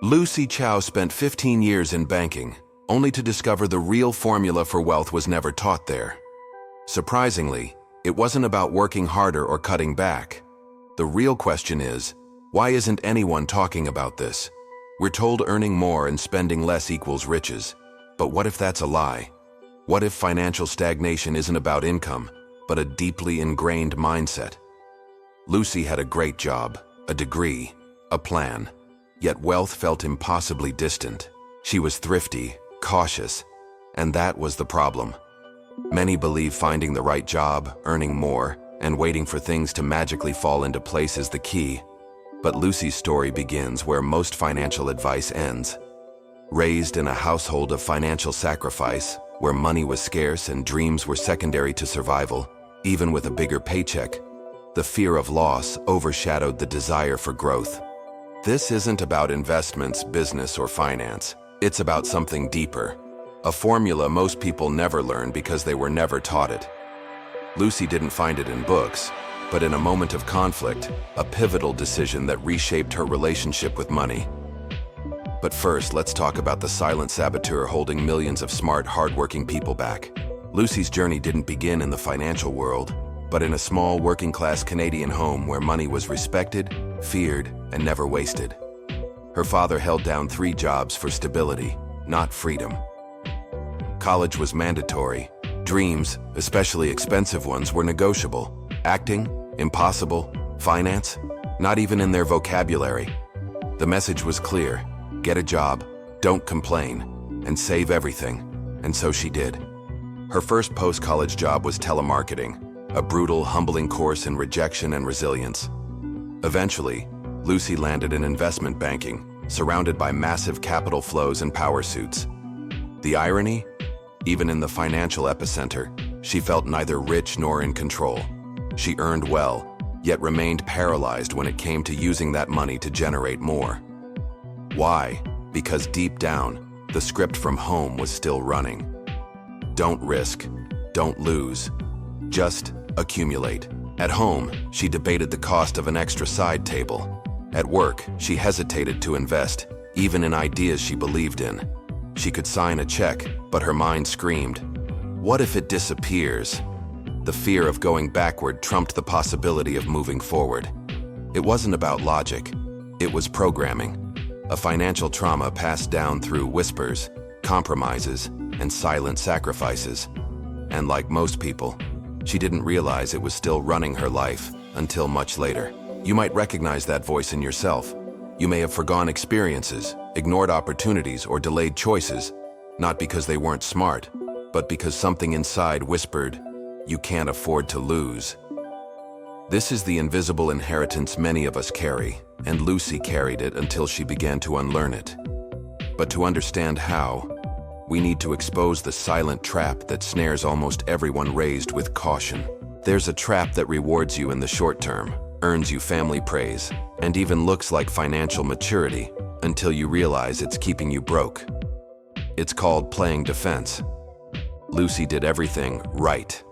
Lucy Chow spent 15 years in banking, only to discover the real formula for wealth was never taught there. Surprisingly, it wasn't about working harder or cutting back. The real question is, why isn't anyone talking about this? We're told earning more and spending less equals riches. But what if that's a lie? What if financial stagnation isn't about income, but a deeply ingrained mindset? Lucy had a great job, a degree, a plan. Yet wealth felt impossibly distant. She was thrifty, cautious, and that was the problem. Many believe finding the right job, earning more, and waiting for things to magically fall into place is the key. But Lucy's story begins where most financial advice ends. Raised in a household of financial sacrifice, where money was scarce and dreams were secondary to survival, even with a bigger paycheck, the fear of loss overshadowed the desire for growth. This isn't about investments, business, or finance. It's about something deeper. A formula most people never learn because they were never taught it. Lucy didn't find it in books, but in a moment of conflict, a pivotal decision that reshaped her relationship with money. But first, let's talk about the silent saboteur holding millions of smart, hardworking people back. Lucy's journey didn't begin in the financial world, but in a small, working-class Canadian home where money was respected, feared, and never wasted. Her father held down 3 jobs for stability, not freedom. College was mandatory. Dreams, especially expensive ones, were negotiable. Acting, impossible. Finance, not even in their vocabulary. The message was clear: get a job, don't complain, and save everything. And so she did. Her first post-college job was telemarketing, a brutal, humbling course in rejection and resilience. Eventually, Lucy landed in investment banking, surrounded by massive capital flows and power suits. The irony? Even in the financial epicenter, she felt neither rich nor in control. She earned well, yet remained paralyzed when it came to using that money to generate more. Why? Because deep down, the script from home was still running. Don't risk, don't lose, just accumulate. At home, she debated the cost of an extra side table. At work, she hesitated to invest, even in ideas she believed in. She could sign a check, but her mind screamed, what if it disappears? The fear of going backward trumped the possibility of moving forward. It wasn't about logic, it was programming. A financial trauma passed down through whispers, compromises, and silent sacrifices. And like most people, she didn't realize it was still running her life until much later. You might recognize that voice in yourself. You may have forgone experiences, ignored opportunities, or delayed choices, not because they weren't smart, but because something inside whispered, you can't afford to lose. This is the invisible inheritance many of us carry, and Lucy carried it until she began to unlearn it. But to understand how, we need to expose the silent trap that snares almost everyone raised with caution. There's a trap that rewards you in the short term, earns you family praise, and even looks like financial maturity until you realize it's keeping you broke. It's called playing defense. Lucy did everything right.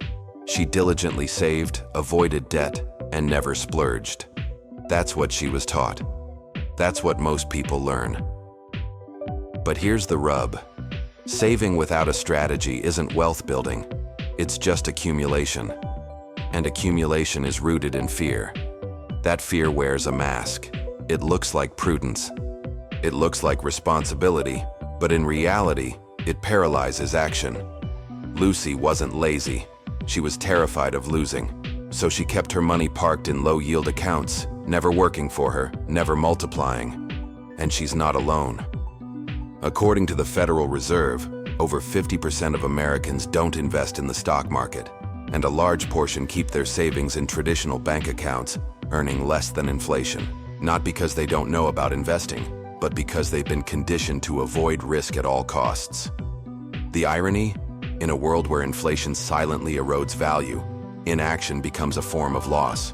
She diligently saved, avoided debt, and never splurged. That's what she was taught. That's what most people learn. But here's the rub. Saving without a strategy isn't wealth building, it's just accumulation. And accumulation is rooted in fear. That fear wears a mask. It looks like prudence. It looks like responsibility, but in reality, it paralyzes action. Lucy wasn't lazy. She was terrified of losing, so she kept her money parked in low-yield accounts, never working for her, never multiplying. And she's not alone. According to the Federal Reserve, over 50% of Americans don't invest in the stock market, and a large portion keep their savings in traditional bank accounts, earning less than inflation. Not because they don't know about investing, but because they've been conditioned to avoid risk at all costs. The irony? In a world where inflation silently erodes value, inaction becomes a form of loss.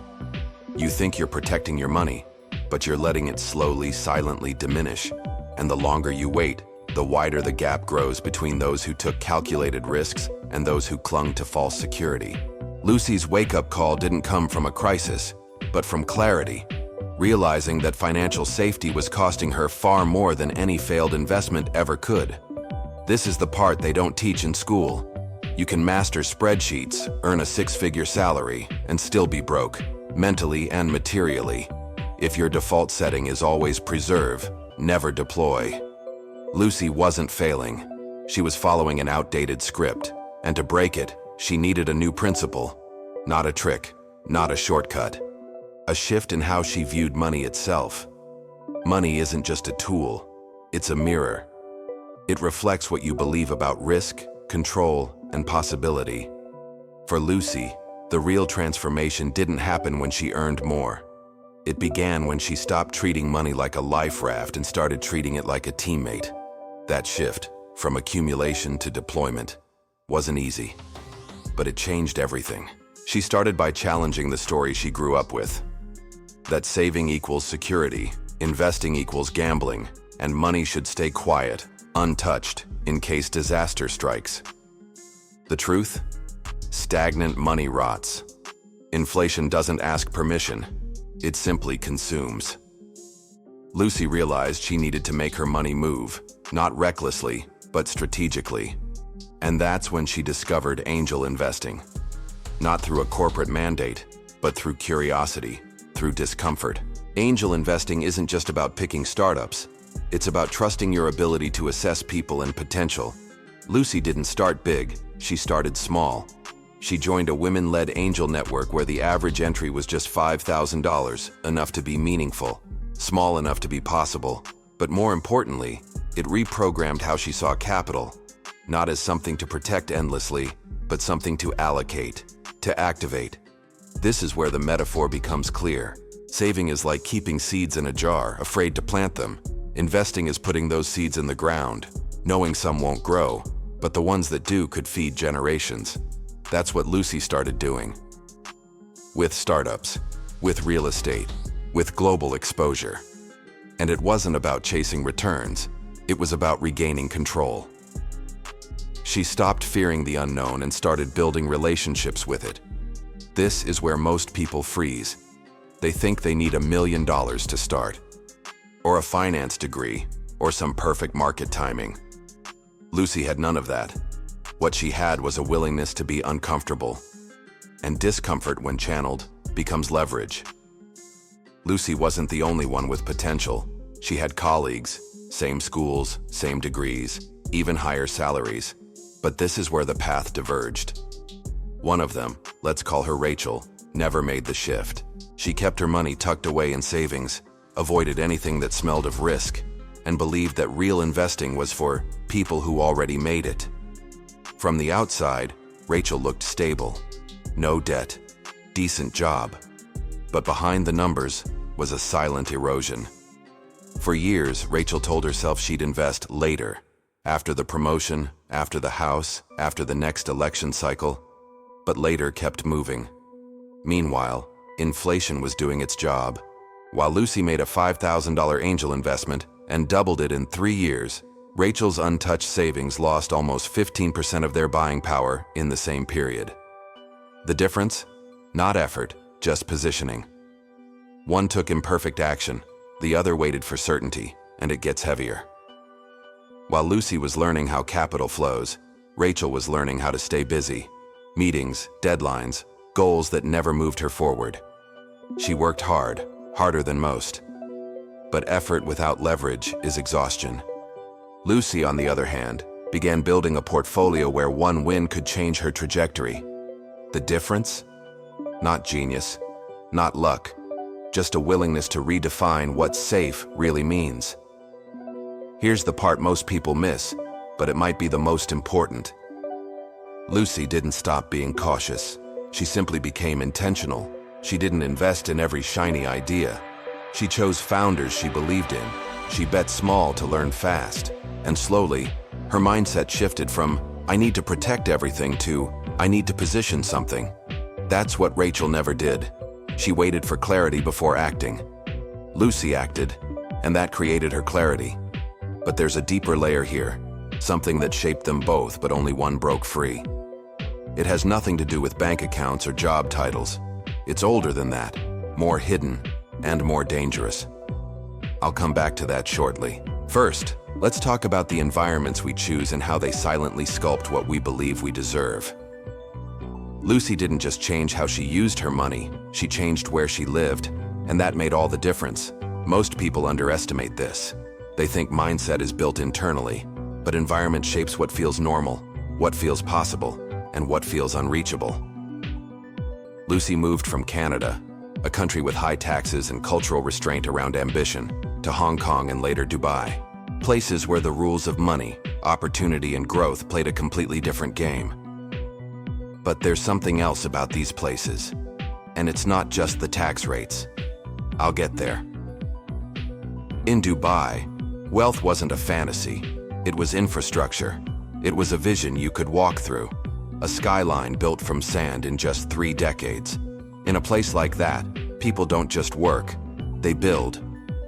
You think you're protecting your money, but you're letting it slowly, silently diminish. And the longer you wait, the wider the gap grows between those who took calculated risks and those who clung to false security. Lucy's wake-up call didn't come from a crisis, but from clarity. realizing that financial safety was costing her far more than any failed investment ever could. This is the part they don't teach in school. You can master spreadsheets, earn a six-figure salary, and still be broke, mentally and materially, if your default setting is always preserve, never deploy. Lucy wasn't failing. She was following an outdated script, and to break it, she needed a new principle. Not a trick, not a shortcut. A shift in how she viewed money itself. Money isn't just a tool, it's a mirror. It reflects what you believe about risk, control, and possibility. For Lucy, the real transformation didn't happen when she earned more. It began when she stopped treating money like a life raft and started treating it like a teammate. That shift, from accumulation to deployment, wasn't easy, but it changed everything. She started by challenging the story she grew up with. That saving equals security, investing equals gambling, and money should stay quiet, untouched, in case disaster strikes. The truth? Stagnant money rots. Inflation doesn't ask permission, it simply consumes. Lucy realized she needed to make her money move, not recklessly, but strategically. And that's when she discovered angel investing. Not through a corporate mandate, but through curiosity, through discomfort. Angel investing isn't just about picking startups. It's about trusting your ability to assess people and potential. Lucy didn't start big, she started small. She joined a women-led angel network where the average entry was just $5,000, enough to be meaningful, small enough to be possible. But more importantly, it reprogrammed how she saw capital, not as something to protect endlessly, but something to allocate, to activate. This is where the metaphor becomes clear. Saving is like keeping seeds in a jar, afraid to plant them. Investing is putting those seeds in the ground, knowing some won't grow, but the ones that do could feed generations. That's what Lucy started doing. With startups, with real estate, with global exposure. And it wasn't about chasing returns, it was about regaining control. She stopped fearing the unknown and started building relationships with it. This is where most people freeze. They think they need $1 million to start, or a finance degree, or some perfect market timing. Lucy had none of that. What she had was a willingness to be uncomfortable, and discomfort, when channeled, becomes leverage. Lucy wasn't the only one with potential. She had colleagues, same schools, same degrees, even higher salaries. But this is where the path diverged. One of them, let's call her Rachel, never made the shift. She kept her money tucked away in savings, avoided anything that smelled of risk, and believed that real investing was for people who already made it. From the outside, Rachel looked stable. No debt, decent job. But behind the numbers was a silent erosion. For years, Rachel told herself she'd invest later, after the promotion, after the house, after the next election cycle, but later kept moving. Meanwhile, inflation was doing its job. While Lucy made a $5,000 angel investment and doubled it in 3 years, Rachel's untouched savings lost almost 15% of their buying power in the same period. The difference? Not effort, just positioning. One took imperfect action, the other waited for certainty, and it gets heavier. While Lucy was learning how capital flows, Rachel was learning how to stay busy. Meetings, deadlines, goals that never moved her forward. She worked hard, harder than most. But effort without leverage is exhaustion. Lucy, on the other hand, began building a portfolio where one win could change her trajectory. The difference? Not genius, not luck, just a willingness to redefine what safe really means. Here's the part most people miss, but it might be the most important. Lucy didn't stop being cautious. She simply became intentional. She didn't invest in every shiny idea. She chose founders she believed in. She bet small to learn fast. And slowly, her mindset shifted from, I need to protect everything, to, I need to position something. That's what Rachel never did. She waited for clarity before acting. Lucy acted, and that created her clarity. But there's a deeper layer here, something that shaped them both, but only one broke free. It has nothing to do with bank accounts or job titles. It's older than that, more hidden, and more dangerous. I'll come back to that shortly. First, let's talk about the environments we choose and how they silently sculpt what we believe we deserve. Lucy didn't just change how she used her money, she changed where she lived, and that made all the difference. Most people underestimate this. They think mindset is built internally, but environment shapes what feels normal, what feels possible, and what feels unreachable. Lucy moved from Canada, a country with high taxes and cultural restraint around ambition, to Hong Kong and later Dubai, places where the rules of money, opportunity, and growth played a completely different game. But there's something else about these places, and it's not just the tax rates. I'll get there. In Dubai, wealth wasn't a fantasy. It was infrastructure. It was a vision you could walk through, a skyline built from sand in just 3 decades. In a place like that, people don't just work, they build.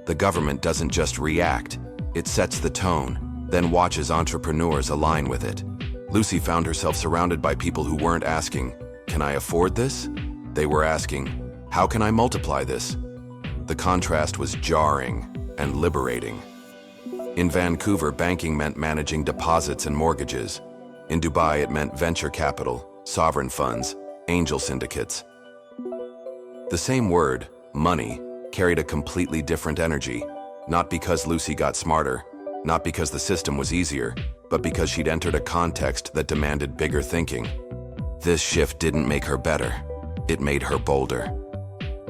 The government doesn't just react, it sets the tone, then watches entrepreneurs align with it. Lucy found herself surrounded by people who weren't asking, "Can I afford this?" They were asking, "How can I multiply this?" The contrast was jarring and liberating. In Vancouver, banking meant managing deposits and mortgages. In Dubai, it meant venture capital, sovereign funds, angel syndicates. The same word, money, carried a completely different energy, not because Lucy got smarter, not because the system was easier, but because she'd entered a context that demanded bigger thinking. This shift didn't make her better, it made her bolder.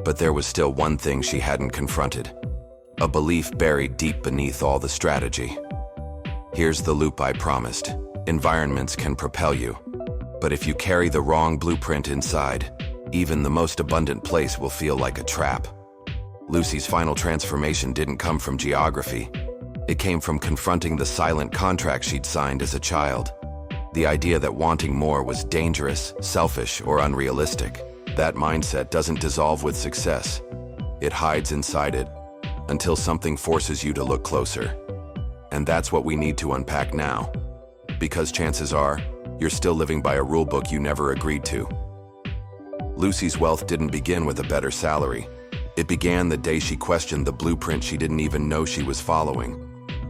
But there was still one thing she hadn't confronted, a belief buried deep beneath all the strategy. Here's the loop I promised. Environments can propel you, but if you carry the wrong blueprint inside, even the most abundant place will feel like a trap. Lucy's final transformation didn't come from geography. It came from confronting the silent contract she'd signed as a child. The idea that wanting more was dangerous, selfish, or unrealistic. That mindset doesn't dissolve with success. It hides inside it, until something forces you to look closer. And that's what we need to unpack now. Because chances are, you're still living by a rulebook you never agreed to. Lucy's wealth didn't begin with a better salary. It began the day she questioned the blueprint she didn't even know she was following.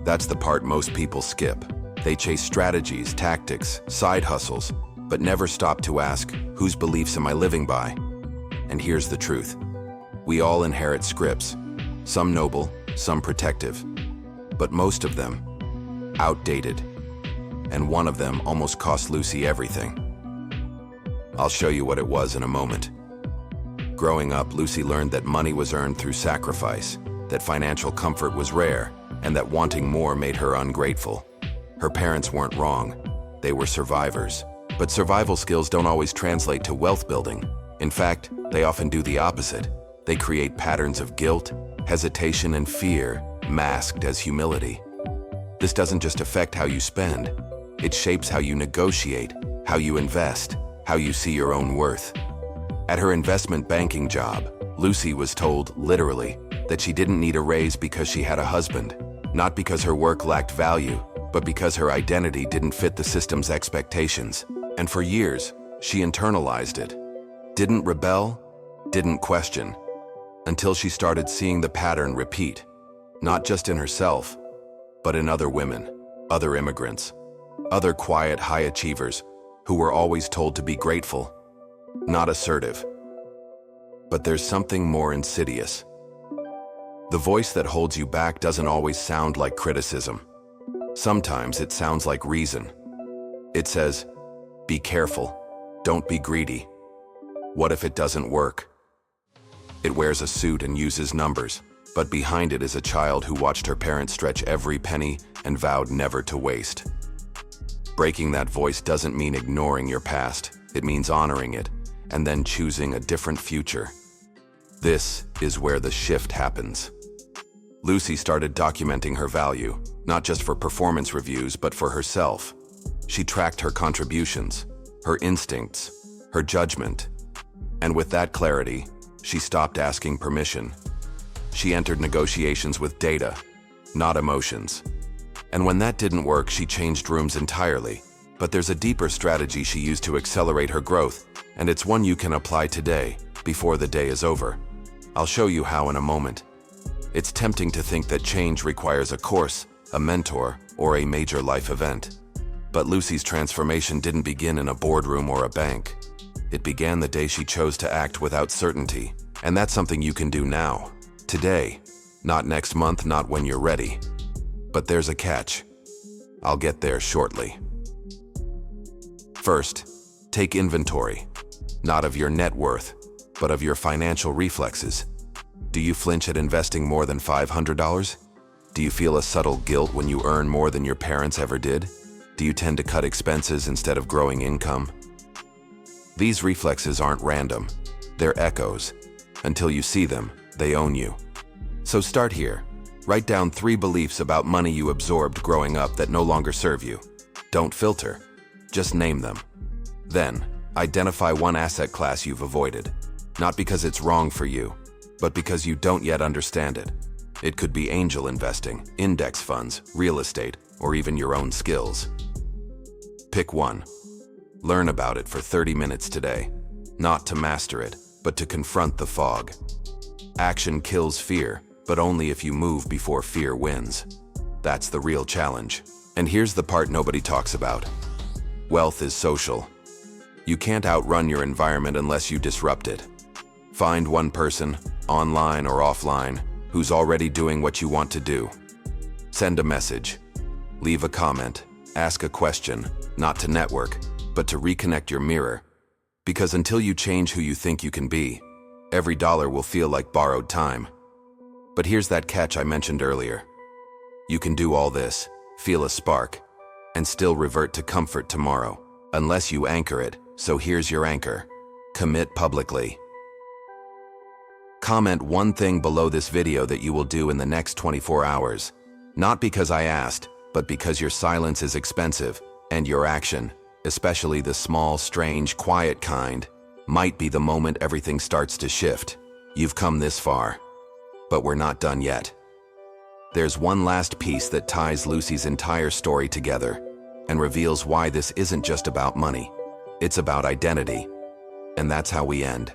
That's the part most people skip. They chase strategies, tactics, side hustles, but never stop to ask, whose beliefs am I living by? And here's the truth. We all inherit scripts, some noble, some protective, but most of them outdated. And one of them almost cost Lucy everything. I'll show you what it was in a moment. Growing up, Lucy learned that money was earned through sacrifice, that financial comfort was rare, and that wanting more made her ungrateful. Her parents weren't wrong. They were survivors. But survival skills don't always translate to wealth building. In fact, they often do the opposite. They create patterns of guilt, hesitation, and fear, masked as humility. This doesn't just affect how you spend. It shapes how you negotiate, how you invest, how you see your own worth. At her investment banking job, Lucy was told, literally, that she didn't need a raise because she had a husband, not because her work lacked value, but because her identity didn't fit the system's expectations. And for years, she internalized it. Didn't rebel, didn't question, until she started seeing the pattern repeat, not just in herself, but in other women, other immigrants, other quiet high achievers who were always told to be grateful, not assertive. But there's something more insidious. The voice that holds you back doesn't always sound like criticism. Sometimes it sounds like reason. It says, be careful, don't be greedy. What if it doesn't work? It wears a suit and uses numbers, but behind it is a child who watched her parents stretch every penny and vowed never to waste. Breaking that voice doesn't mean ignoring your past, it means honoring it, and then choosing a different future. This is where the shift happens. Lucy started documenting her value, not just for performance reviews, but for herself. She tracked her contributions, her instincts, her judgment. And with that clarity, she stopped asking permission. She entered negotiations with data, not emotions. And when that didn't work, she changed rooms entirely. But there's a deeper strategy she used to accelerate her growth, and it's one you can apply today, before the day is over. I'll show you how in a moment. It's tempting to think that change requires a course, a mentor, or a major life event. But Lucy's transformation didn't begin in a boardroom or a bank. It began the day she chose to act without certainty. And that's something you can do now, today. Not next month, not when you're ready. But there's a catch. I'll get there shortly. First, take inventory. Not of your net worth, but of your financial reflexes. Do you flinch at investing more than $500? Do you feel a subtle guilt when you earn more than your parents ever did? Do you tend to cut expenses instead of growing income? These reflexes aren't random. They're echoes. Until you see them, they own you. So start here. Write down 3 beliefs about money you absorbed growing up that no longer serve you. Don't filter. Just name them. Then, identify one asset class you've avoided. Not because it's wrong for you, but because you don't yet understand it. It could be angel investing, index funds, real estate, or even your own skills. Pick one. Learn about it for 30 minutes today. Not to master it, but to confront the fog. Action kills fear, but only if you move before fear wins. That's the real challenge. And here's the part nobody talks about. Wealth is social. You can't outrun your environment unless you disrupt it. Find one person, online or offline, who's already doing what you want to do. Send a message. Leave a comment. Ask a question, not to network, but to reconnect your mirror. Because until you change who you think you can be, every dollar will feel like borrowed time. But here's that catch I mentioned earlier. You can do all this, feel a spark, and still revert to comfort tomorrow, unless you anchor it. So here's your anchor. Commit publicly. Comment one thing below this video that you will do in the next 24 hours. Not because I asked, but because your silence is expensive, and your action, especially the small, strange, quiet kind, might be the moment everything starts to shift. You've come this far, but we're not done yet. There's one last piece that ties Lucy's entire story together and reveals why this isn't just about money. It's about identity. And that's how we end.